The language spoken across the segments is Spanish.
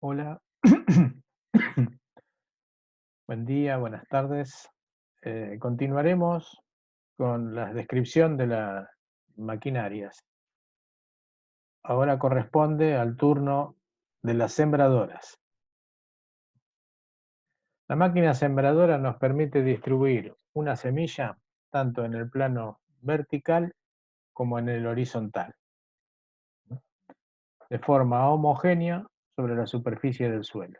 Hola, buen día, buenas tardes. Continuaremos con la descripción de las maquinarias. Ahora corresponde al turno de las sembradoras. La máquina sembradora nos permite distribuir una semilla tanto en el plano vertical como en el horizontal, de forma homogénea sobre la superficie del suelo.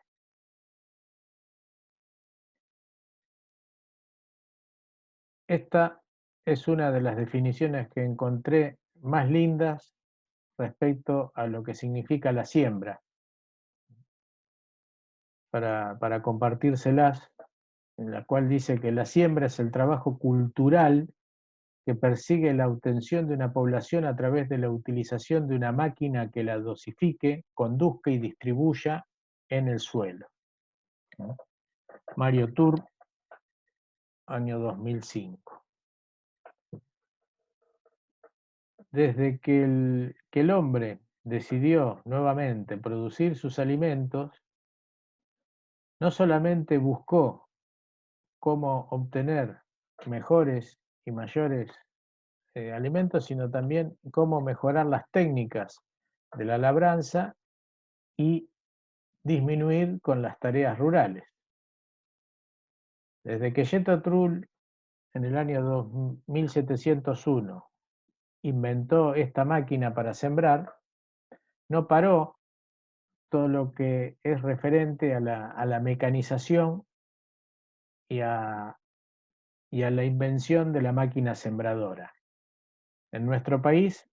Esta es una de las definiciones que encontré más lindas respecto a lo que significa la siembra, para compartírselas, en la cual dice que la siembra es el trabajo cultural que persigue la obtención de una población a través de la utilización de una máquina que la dosifique, conduzca y distribuya en el suelo. ¿No? Mario Tur, año 2005. Desde que el hombre decidió nuevamente producir sus alimentos, no solamente buscó cómo obtener mejores y mayores alimentos, sino también cómo mejorar las técnicas de la labranza y disminuir con las tareas rurales. Desde que Jethro Tull en el año 1701 inventó esta máquina para sembrar, no paró todo lo que es referente a la mecanización y y a la invención de la máquina sembradora. En nuestro país,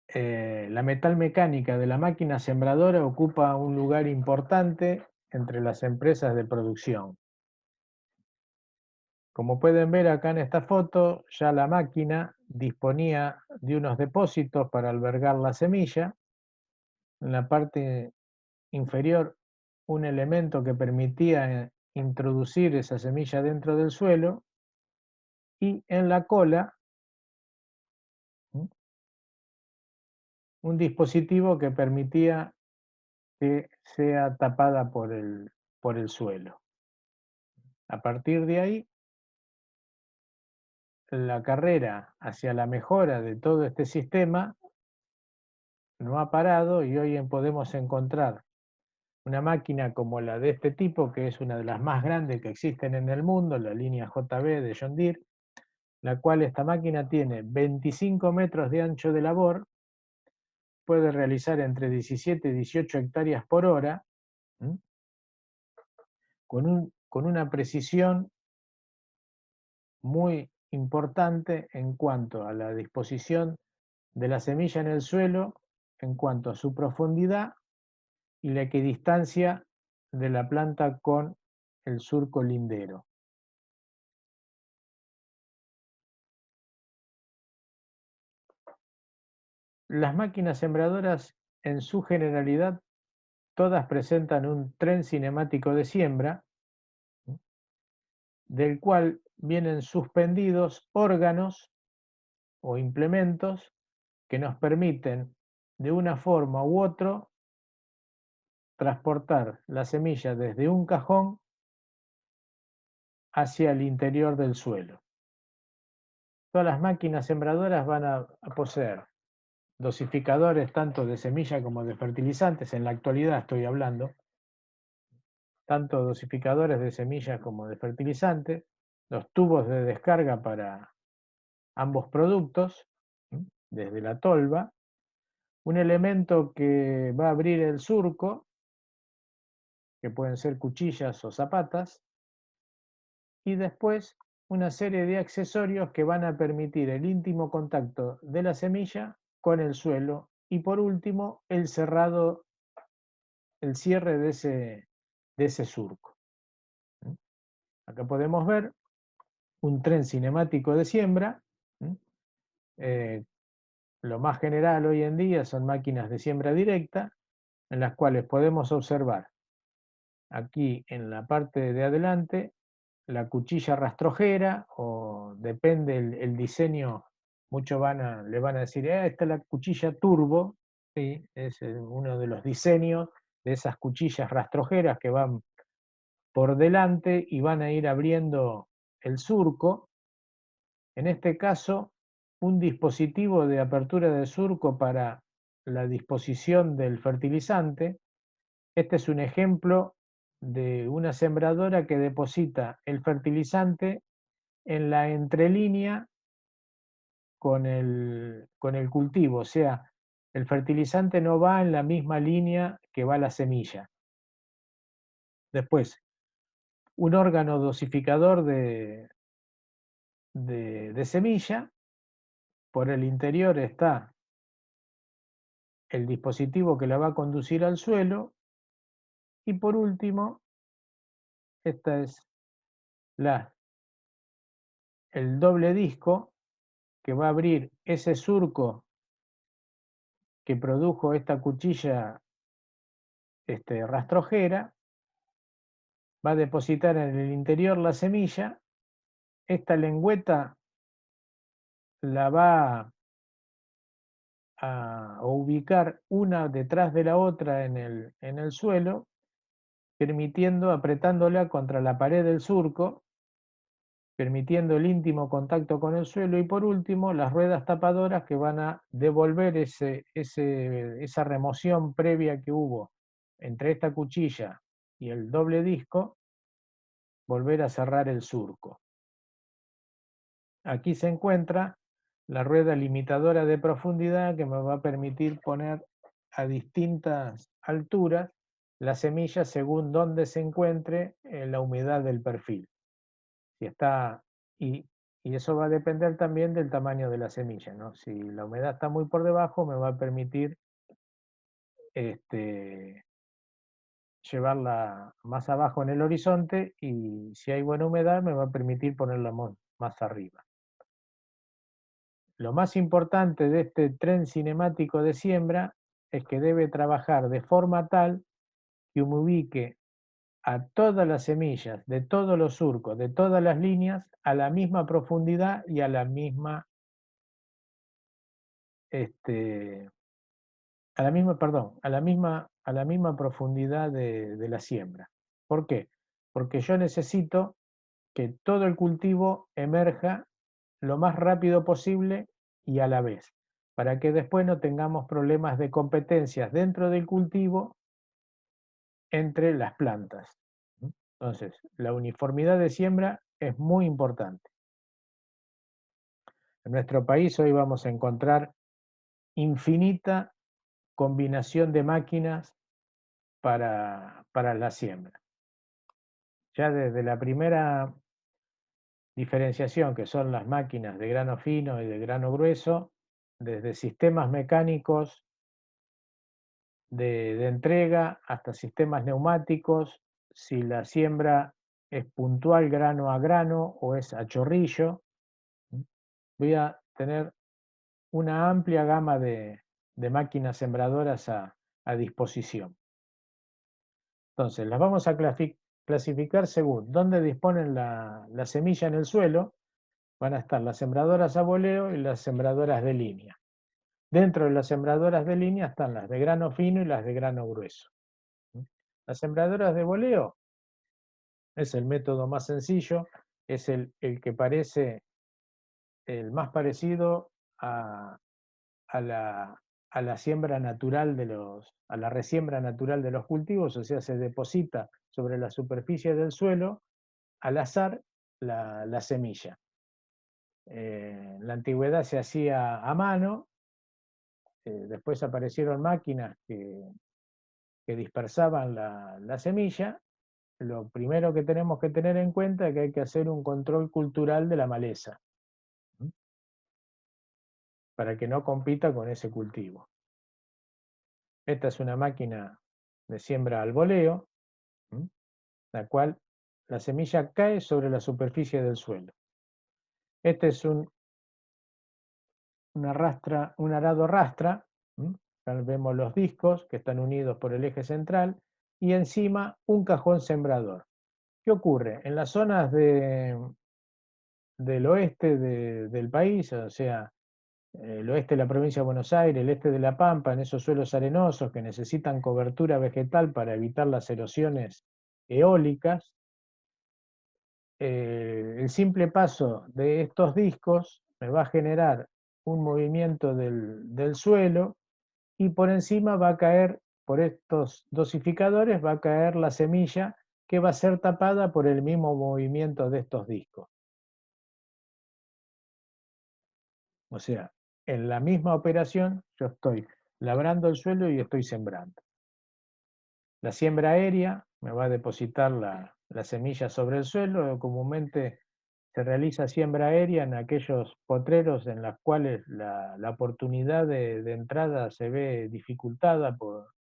la metalmecánica de la máquina sembradora ocupa un lugar importante entre las empresas de producción. Como pueden ver acá en esta foto, ya la máquina disponía de unos depósitos para albergar la semilla. En la parte inferior, un elemento que permitía introducir esa semilla dentro del suelo, y en la cola un dispositivo que permitía que sea tapada por el suelo. A partir de ahí, la carrera hacia la mejora de todo este sistema no ha parado, y hoy podemos encontrar una máquina como la de este tipo, que es una de las más grandes que existen en el mundo, la línea JB de John Deere, la cual esta máquina tiene 25 metros de ancho de labor, puede realizar entre 17 y 18 hectáreas por hora, con una precisión muy importante en cuanto a la disposición de la semilla en el suelo, en cuanto a su profundidad y la equidistancia de la planta con el surco lindero. Las máquinas sembradoras, en su generalidad, todas presentan un tren cinemático de siembra, del cual vienen suspendidos órganos o implementos que nos permiten, de una forma u otra, transportar la semilla desde un cajón hacia el interior del suelo. Todas las máquinas sembradoras van a poseer dosificadores tanto de semilla como de fertilizantes, en la actualidad estoy hablando, tanto dosificadores de semillas como de fertilizantes, los tubos de descarga para ambos productos, desde la tolva, un elemento que va a abrir el surco, que pueden ser cuchillas o zapatas, y después una serie de accesorios que van a permitir el íntimo contacto de la semilla con el suelo, y por último el cerrado, el cierre de ese surco. Acá podemos ver un tren cinemático de siembra. Eh, lo más general hoy en día son máquinas de siembra directa, en las cuales podemos observar aquí en la parte de adelante la cuchilla rastrojera, o depende el diseño, muchos le van a decir, esta es la cuchilla turbo, Sí, es uno de los diseños de esas cuchillas rastrojeras que van por delante y van a ir abriendo el surco. En este caso, un dispositivo de apertura del surco para la disposición del fertilizante. Este es un ejemplo de una sembradora que deposita el fertilizante en la entrelínea con el cultivo, o sea, el fertilizante no va en la misma línea que va la semilla. Después, un órgano dosificador de semilla, por el interior está el dispositivo que la va a conducir al suelo y por último, esta es la, el doble disco que va a abrir ese surco que produjo esta cuchilla rastrojera, va a depositar en el interior la semilla, esta lengüeta la va a ubicar una detrás de la otra en el suelo, permitiendo, apretándola contra la pared del surco, permitiendo el íntimo contacto con el suelo y por último las ruedas tapadoras que van a devolver esa remoción previa que hubo entre esta cuchilla y el doble disco, volver a cerrar el surco. Aquí se encuentra la rueda limitadora de profundidad que me va a permitir poner a distintas alturas la semilla según dónde se encuentre la humedad del perfil. Si está, y eso va a depender también del tamaño de la semilla, ¿no? Si la humedad está muy por debajo, me va a permitir llevarla más abajo en el horizonte y si hay buena humedad, me va a permitir ponerla más arriba. Lo más importante de este tren cinemático de siembra es que debe trabajar de forma tal que me ubique a todas las semillas, de todos los surcos, de todas las líneas, a la misma profundidad y a la misma, perdón, a la misma profundidad de la siembra. ¿Por qué? Porque yo necesito que todo el cultivo emerja lo más rápido posible y a la vez, para que después no tengamos problemas de competencias dentro del cultivo entre las plantas. Entonces, la uniformidad de siembra es muy importante. En nuestro país hoy vamos a encontrar infinita combinación de máquinas para la siembra. Ya desde la primera diferenciación, que son las máquinas de grano fino y de grano grueso, desde sistemas mecánicos de entrega hasta sistemas neumáticos, si la siembra es puntual grano a grano o es a chorrillo, voy a tener una amplia gama de máquinas sembradoras a disposición. Entonces, las vamos a clasificar según dónde disponen la semilla en el suelo. Van a estar las sembradoras a boleo y las sembradoras de línea. Dentro de las sembradoras de línea están las de grano fino y las de grano grueso. Las sembradoras de boleo es el método más sencillo, es el que parece el más parecido a la siembra natural a la resiembra natural de los cultivos, o sea, se deposita sobre la superficie del suelo al azar la semilla. En la antigüedad se hacía a mano, después aparecieron máquinas que dispersaban la semilla. Lo primero que tenemos que tener en cuenta es que hay que hacer un control cultural de la maleza para que no compita con ese cultivo. Esta es una máquina de siembra al boleo, la cual la semilla cae sobre la superficie del suelo. Este es un arado rastra, vemos los discos que están unidos por el eje central y encima un cajón sembrador. ¿Qué ocurre? En las zonas del oeste del país, o sea, el oeste de la provincia de Buenos Aires, el este de La Pampa, en esos suelos arenosos que necesitan cobertura vegetal para evitar las erosiones eólicas, el simple paso de estos discos me va a generar un movimiento del suelo y por encima va a caer, por estos dosificadores, va a caer la semilla que va a ser tapada por el mismo movimiento de estos discos. O sea, en la misma operación yo estoy labrando el suelo y estoy sembrando. La siembra aérea me va a depositar la semilla sobre el suelo. Comúnmente se realiza siembra aérea en aquellos potreros en los cuales la oportunidad de entrada se ve dificultada por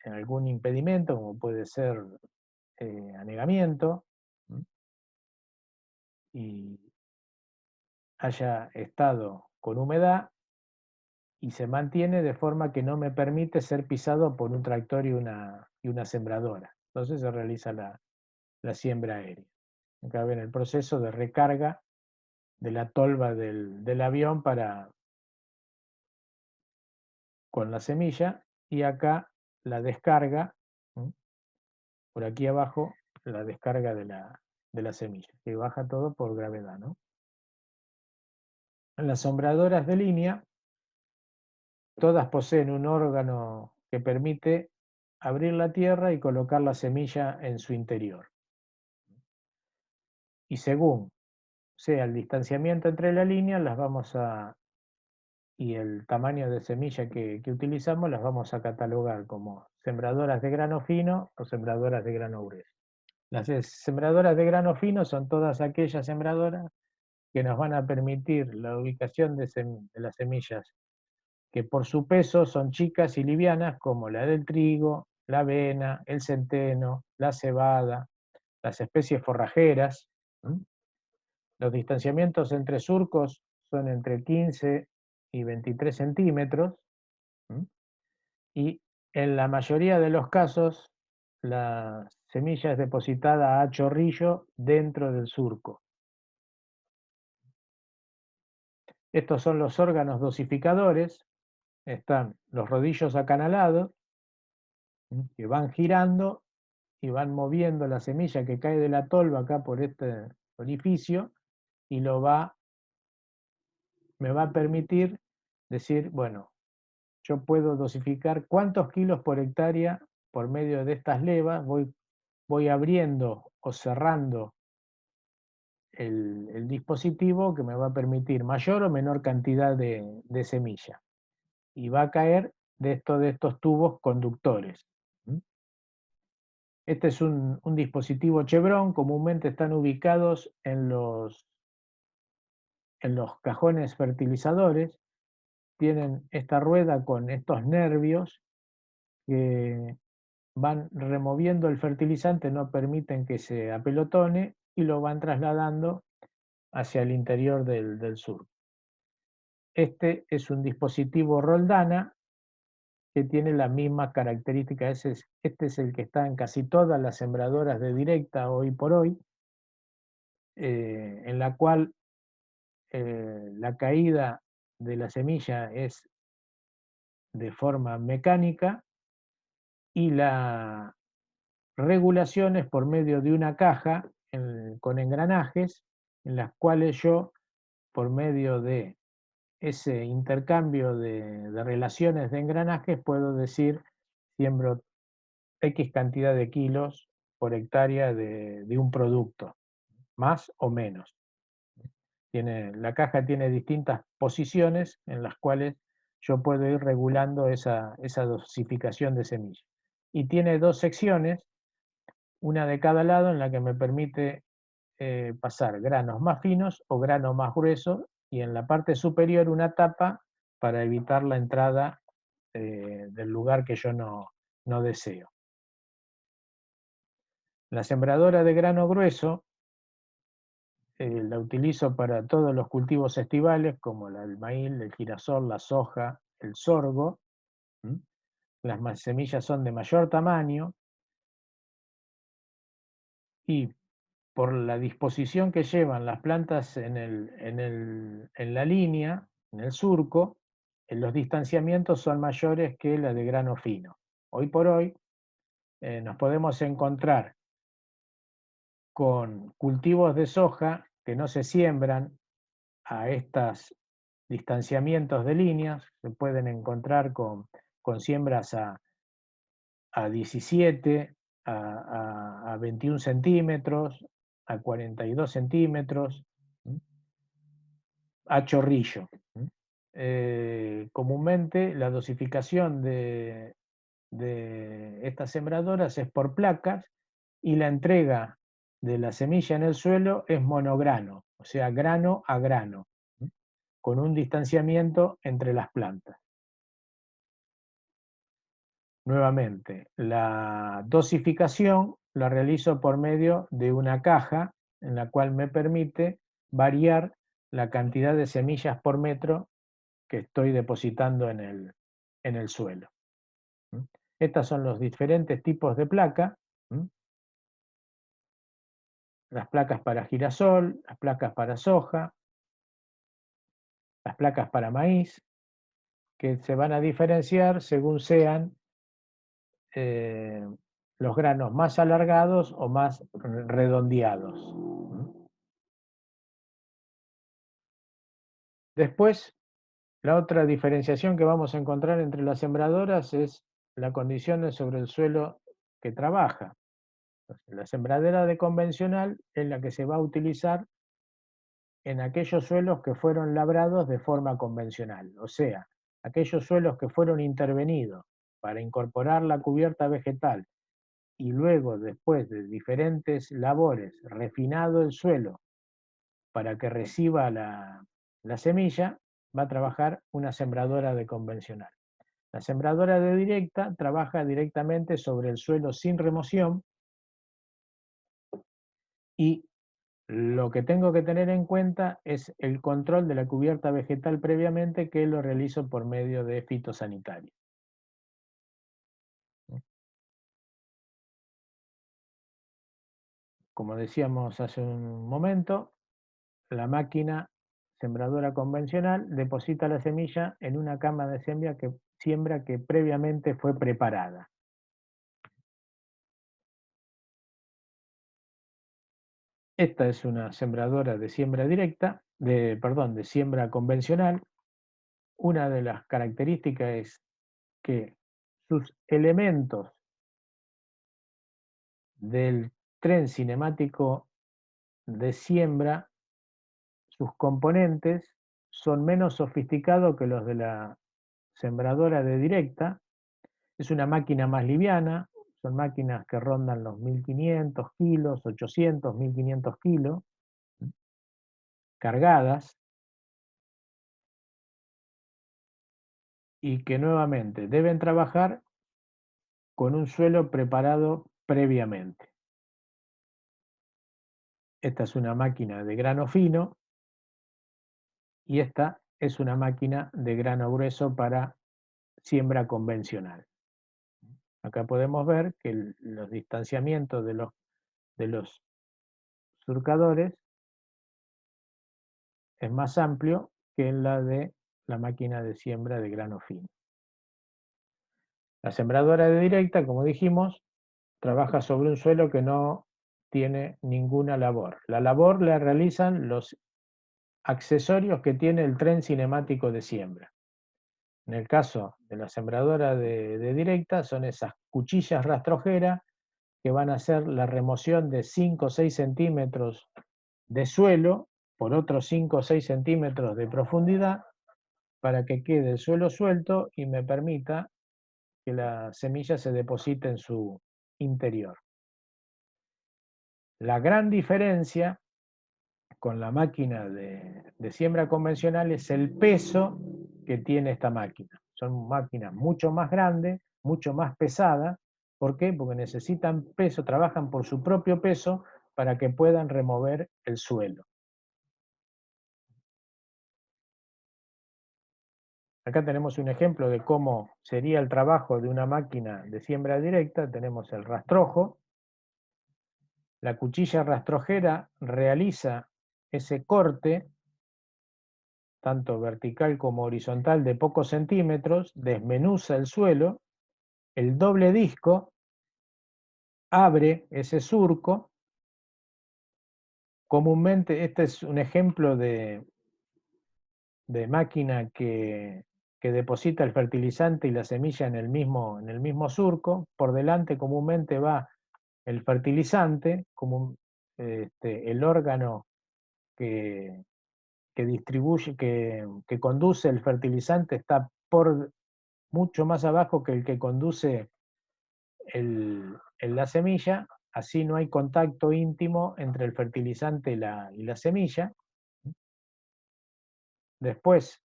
en algún impedimento, como puede ser anegamiento, y haya estado con humedad y se mantiene de forma que no me permite ser pisado por un tractor y una sembradora. Entonces se realiza la siembra aérea. Acá ven el proceso de recarga de la tolva del avión con la semilla y acá la descarga, por aquí abajo la descarga de la semilla, que baja todo por gravedad, ¿no? Las sembradoras de línea, todas poseen un órgano que permite abrir la tierra y colocar la semilla en su interior. Y según sea el distanciamiento entre las líneas, y el tamaño de semilla que utilizamos, las vamos a catalogar como sembradoras de grano fino o sembradoras de grano grueso. Las sembradoras de grano fino son todas aquellas sembradoras que nos van a permitir la ubicación de las semillas que por su peso son chicas y livianas, como la del trigo, la avena, el centeno, la cebada, las especies forrajeras. Los distanciamientos entre surcos son entre 15 y 23 centímetros, y en la mayoría de los casos la semilla es depositada a chorrillo dentro del surco. Estos son los órganos dosificadores, están los rodillos acanalados, que van girando y van moviendo la semilla que cae de la tolva acá por este orificio y me va a permitir decir, bueno, yo puedo dosificar cuántos kilos por hectárea por medio de estas levas, voy abriendo o cerrando el dispositivo que me va a permitir mayor o menor cantidad de semilla. Y va a caer de estos tubos conductores. Este es un dispositivo Chevron, comúnmente están ubicados en los cajones fertilizadores, tienen esta rueda con estos nervios que van removiendo el fertilizante, no permiten que se apelotone y lo van trasladando hacia el interior del surco. Este es un dispositivo Roldana que tiene las mismas características. Este es el que está en casi todas las sembradoras de directa hoy por hoy, en la cual la caída de la semilla es de forma mecánica y la regulación es por medio de una caja con engranajes en las cuales yo, por medio de ese intercambio de relaciones de engranajes, puedo decir, siembro X cantidad de kilos por hectárea de un producto, más o menos. La caja tiene distintas posiciones en las cuales yo puedo ir regulando esa dosificación de semilla. Y tiene dos secciones, una de cada lado, en la que me permite pasar granos más finos o granos más gruesos, y en la parte superior una tapa para evitar la entrada del lugar que yo no deseo. La sembradora de grano grueso la utilizo para todos los cultivos estivales, como el maíz, el girasol, la soja, el sorgo. Las semillas son de mayor tamaño y por la disposición que llevan las plantas en la línea, en el surco, los distanciamientos son mayores que la de grano fino. Hoy por hoy nos podemos encontrar con cultivos de soja que no se siembran a estos distanciamientos de líneas, se pueden encontrar con siembras a 17, a 21 centímetros, a 42 centímetros, a chorrillo. Comúnmente la dosificación de estas sembradoras es por placas y la entrega de la semilla en el suelo es monograno, o sea, grano a grano, con un distanciamiento entre las plantas. Nuevamente, la dosificación la realizo por medio de una caja en la cual me permite variar la cantidad de semillas por metro que estoy depositando en el suelo. Estos son los diferentes tipos de placa. Las placas para girasol, las placas para soja, las placas para maíz, que se van a diferenciar según sean los granos más alargados o más redondeados. Después, la otra diferenciación que vamos a encontrar entre las sembradoras es la condición sobre el suelo que trabaja. La sembradera de convencional es la que se va a utilizar en aquellos suelos que fueron labrados de forma convencional, o sea, aquellos suelos que fueron intervenidos para incorporar la cubierta vegetal y luego, después de diferentes labores, refinado el suelo para que reciba la semilla, va a trabajar una sembradora de convencional. La sembradora de directa trabaja directamente sobre el suelo sin remoción y lo que tengo que tener en cuenta es el control de la cubierta vegetal previamente, que lo realizo por medio de fitosanitario. Como decíamos hace un momento, la máquina sembradora convencional deposita la semilla en una cama de siembra que previamente fue preparada. Esta es una sembradora de siembra directa, de siembra convencional. Una de las características es que sus elementos del tren cinemático de siembra, sus componentes son menos sofisticados que los de la sembradora de directa. Es una máquina más liviana, son máquinas que rondan los 1500 kilos, 800, 1500 kilos, cargadas, y que nuevamente deben trabajar con un suelo preparado previamente. Esta es una máquina de grano fino y esta es una máquina de grano grueso para siembra convencional. Acá podemos ver que los distanciamientos de los surcadores es más amplio que en la de la máquina de siembra de grano fino. La sembradora de directa, como dijimos, trabaja sobre un suelo que no tiene ninguna labor. La labor la realizan los accesorios que tiene el tren cinemático de siembra. En el caso de la sembradora de directa, son esas cuchillas rastrojeras que van a hacer la remoción de 5 o 6 centímetros de suelo por otros 5 o 6 centímetros de profundidad para que quede el suelo suelto y me permita que la semilla se deposite en su interior. La gran diferencia con la máquina de siembra convencional es el peso que tiene esta máquina. Son máquinas mucho más grandes, mucho más pesadas. ¿Por qué? Porque necesitan peso, trabajan por su propio peso para que puedan remover el suelo. Acá tenemos un ejemplo de cómo sería el trabajo de una máquina de siembra directa. Tenemos el rastrojo, La cuchilla rastrojera realiza ese corte, tanto vertical como horizontal, de pocos centímetros, desmenuza el suelo, el doble disco abre ese surco. Comúnmente, este es un ejemplo de máquina que deposita el fertilizante y la semilla en el mismo surco. Por delante comúnmente va el fertilizante, como el órgano que distribuye, que conduce el fertilizante está por mucho más abajo que el que conduce la semilla, así no hay contacto íntimo entre el fertilizante y la semilla. Después,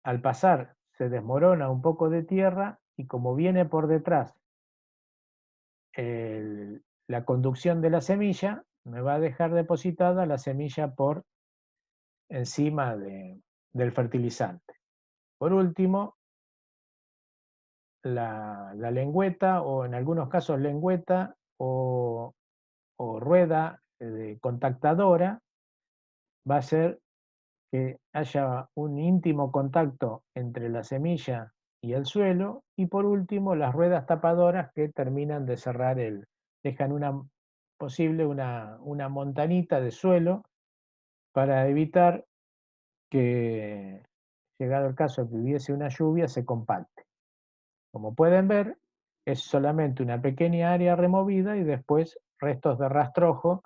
al pasar, se desmorona un poco de tierra y como viene por detrás la conducción de la semilla, me va a dejar depositada la semilla por encima del fertilizante. Por último, la lengüeta, o en algunos casos lengüeta o rueda contactadora, va a ser que haya un íntimo contacto entre la semilla y el suelo, y por último las ruedas tapadoras que terminan de cerrar dejan una montanita de suelo para evitar que, llegado el caso de que hubiese una lluvia, se compacte. Como pueden ver, es solamente una pequeña área removida y después restos de rastrojo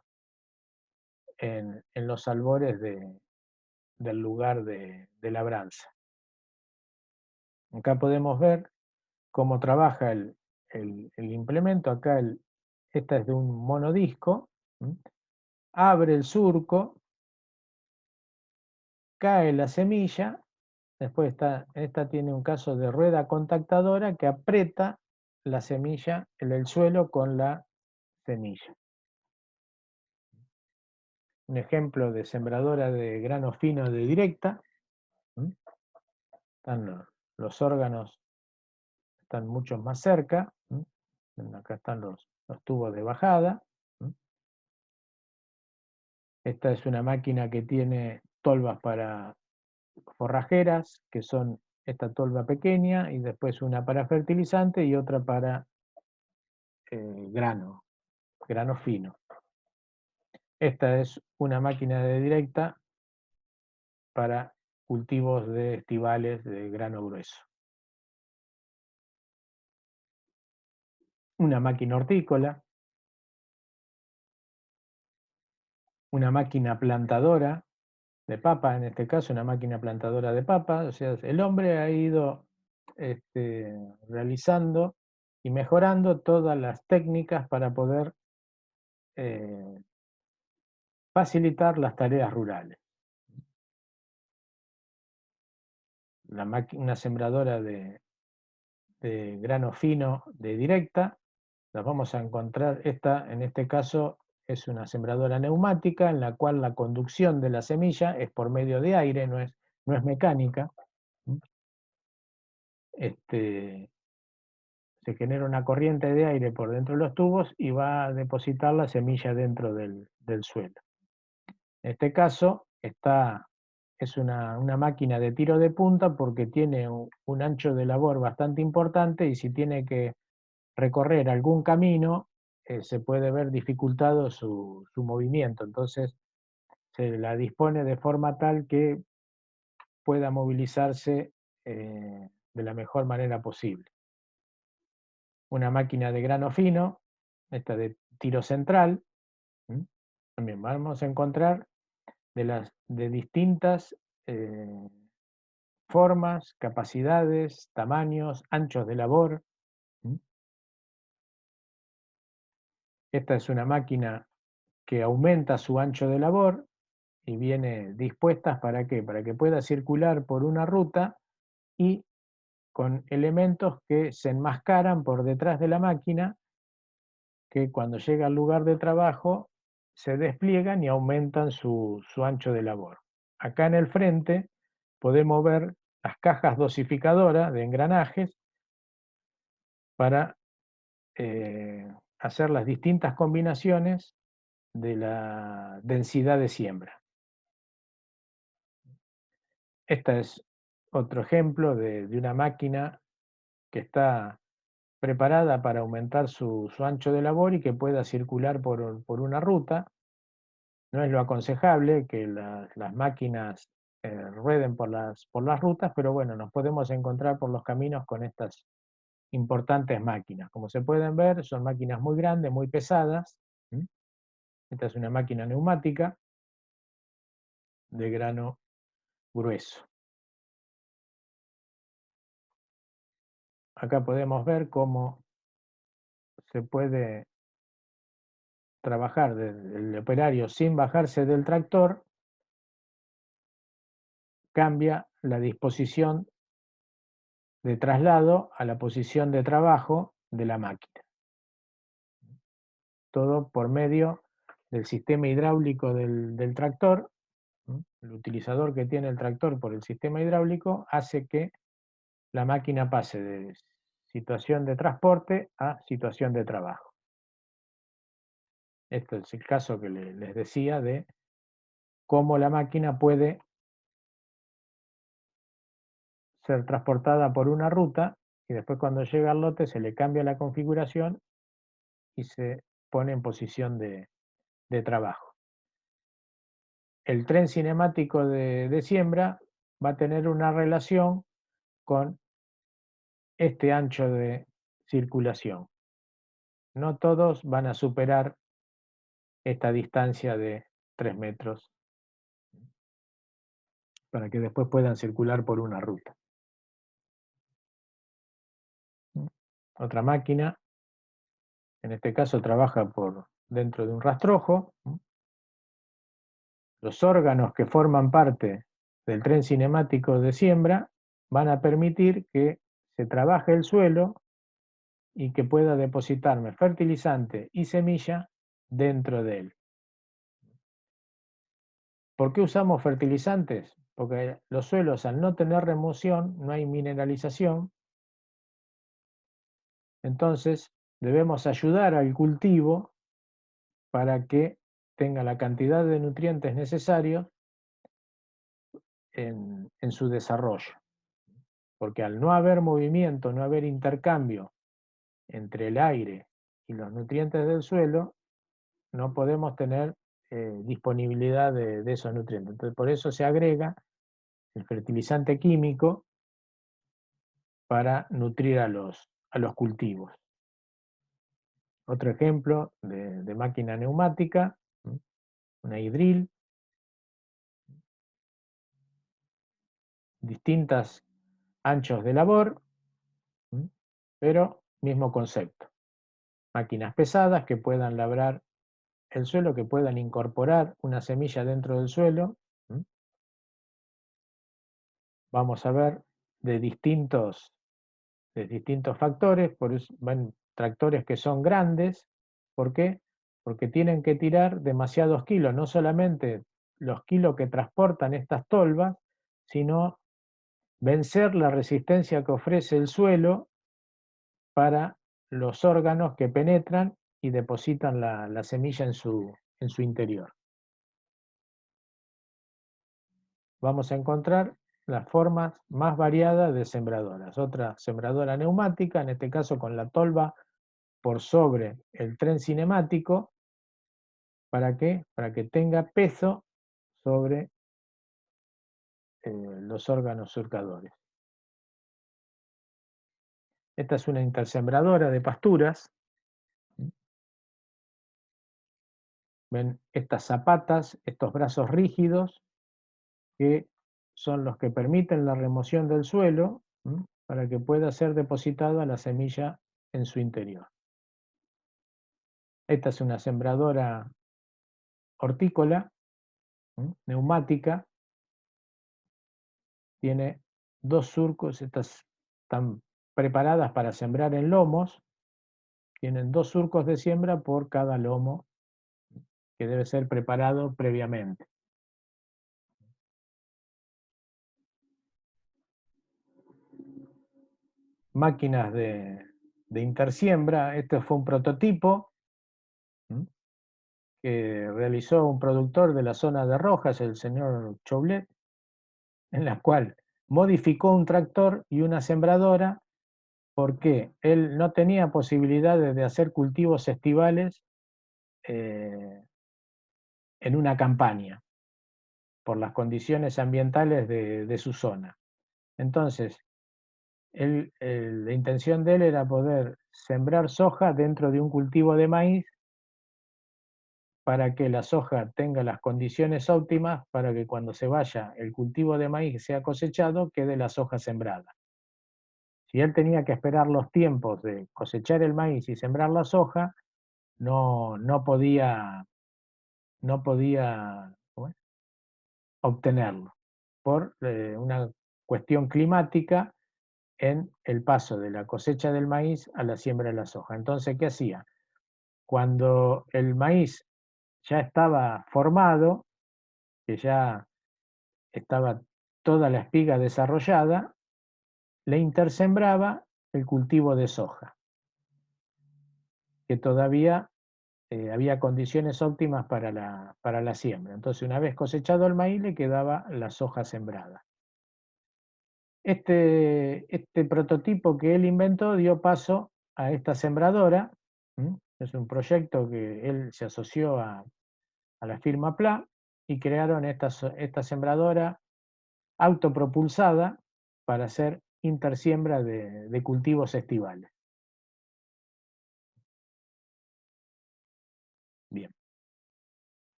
en los albores del lugar de labranza. Acá podemos ver cómo trabaja el implemento. Acá esta es de un monodisco. Abre el surco, cae la semilla, después esta tiene un caso de rueda contactadora que aprieta la semilla en el suelo con la semilla. Un ejemplo de sembradora de grano fino de directa. Están los órganos, están mucho más cerca. Acá están los tubos de bajada. Esta es una máquina que tiene tolvas para forrajeras, que son esta tolva pequeña, y después una para fertilizante y otra para grano fino. Esta es una máquina de directa para cultivos de estivales de grano grueso. Una máquina hortícola, una máquina plantadora de papa, en este caso una máquina plantadora de papa. O sea, el hombre ha ido realizando y mejorando todas las técnicas para poder facilitar las tareas rurales. Una sembradora de grano fino de directa, las vamos a encontrar. Esta, en este caso, es una sembradora neumática en la cual la conducción de la semilla es por medio de aire, no es mecánica. Se genera una corriente de aire por dentro de los tubos y va a depositar la semilla dentro del suelo. En este caso es una máquina de tiro de punta porque tiene un ancho de labor bastante importante, y si tiene que recorrer algún camino, se puede ver dificultado su movimiento. Entonces se la dispone de forma tal que pueda movilizarse de la mejor manera posible. Una máquina de grano fino, esta de tiro central. También vamos a encontrar de distintas formas, capacidades, tamaños, anchos de labor. Esta es una máquina que aumenta su ancho de labor y viene dispuesta ¿para qué? Para que pueda circular por una ruta y con elementos que se enmascaran por detrás de la máquina, que cuando llega al lugar de trabajo se despliegan y aumentan su ancho de labor. Acá en el frente podemos ver las cajas dosificadoras de engranajes para hacer las distintas combinaciones de la densidad de siembra. Este es otro ejemplo de una máquina que está preparada para aumentar su ancho de labor y que pueda circular por una ruta. No es lo aconsejable que las máquinas rueden por las rutas, pero bueno, nos podemos encontrar por los caminos con estas importantes máquinas. Como se pueden ver, son máquinas muy grandes, muy pesadas. Esta es una máquina neumática de grano grueso. Acá podemos ver cómo se puede trabajar el operario sin bajarse del tractor, cambia la disposición de traslado a la posición de trabajo de la máquina. Todo por medio del sistema hidráulico del tractor. El utilizador que tiene el tractor por el sistema hidráulico hace que la máquina pase de situación de transporte a situación de trabajo. Este es el caso que les decía de cómo la máquina puede ser transportada por una ruta y después cuando llega al lote se le cambia la configuración y se pone en posición de trabajo. El tren cinemático de siembra va a tener una relación con este ancho de circulación. No todos van a superar esta distancia de 3 metros para que después puedan circular por una ruta. Otra máquina, en este caso trabaja por dentro de un rastrojo. Los órganos que forman parte del tren cinemático de siembra van a permitir que se trabaje el suelo y que pueda depositarme fertilizante y semilla dentro de él. ¿Por qué usamos fertilizantes? Porque los suelos, al no tener remoción, no hay mineralización. Entonces debemos ayudar al cultivo para que tenga la cantidad de nutrientes necesarios en su desarrollo. Porque al no haber movimiento, no haber intercambio entre el aire y los nutrientes del suelo, no podemos tener disponibilidad de esos nutrientes. Entonces, por eso se agrega el fertilizante químico para nutrir a los cultivos. Otro ejemplo de máquina neumática, una hidril, distintos anchos de labor, pero mismo concepto. Máquinas pesadas que puedan labrar el suelo, que puedan incorporar una semilla dentro del suelo. Vamos a ver de distintos factores, por eso van tractores que son grandes. ¿Por qué? Porque tienen que tirar demasiados kilos, no solamente los kilos que transportan estas tolvas, sino vencer la resistencia que ofrece el suelo para los órganos que penetran y depositan la semilla en su interior. Vamos a encontrar las formas más variadas de sembradoras. Otra sembradora neumática, en este caso con la tolva por sobre el tren cinemático. ¿Para qué? Para que tenga peso sobre los órganos surcadores. Esta es una intersembradora de pasturas. Ven estas zapatas, estos brazos rígidos, que son los que permiten la remoción del suelo para que pueda ser depositada la semilla en su interior. Esta es una sembradora hortícola, neumática. Tiene 2 surcos, estas están preparadas para sembrar en lomos. Tienen 2 surcos de siembra por cada lomo que debe ser preparado previamente. Máquinas de intersiembra. Este fue un prototipo que realizó un productor de la zona de Rojas, el señor Choulet, en la cual modificó un tractor y una sembradora porque él no tenía posibilidades de hacer cultivos estivales en una campaña por las condiciones ambientales de su zona. Entonces, la intención de él era poder sembrar soja dentro de un cultivo de maíz para que la soja tenga las condiciones óptimas para que cuando se vaya el cultivo de maíz sea cosechado, quede la soja sembrada. Si él tenía que esperar los tiempos de cosechar el maíz y sembrar la soja, no podía ¿cómo es? Obtenerlo por una cuestión climática en el paso de la cosecha del maíz a la siembra de la soja. Entonces, ¿qué hacía? Cuando el maíz ya estaba formado, que ya estaba toda la espiga desarrollada, le intersembraba el cultivo de soja, que todavía había condiciones óptimas para la siembra. Entonces, una vez cosechado el maíz, le quedaba la soja sembrada. Este prototipo que él inventó dio paso a esta sembradora. Es un proyecto que él se asoció a la firma PLA y crearon esta sembradora autopropulsada para hacer intersiembra de cultivos estivales.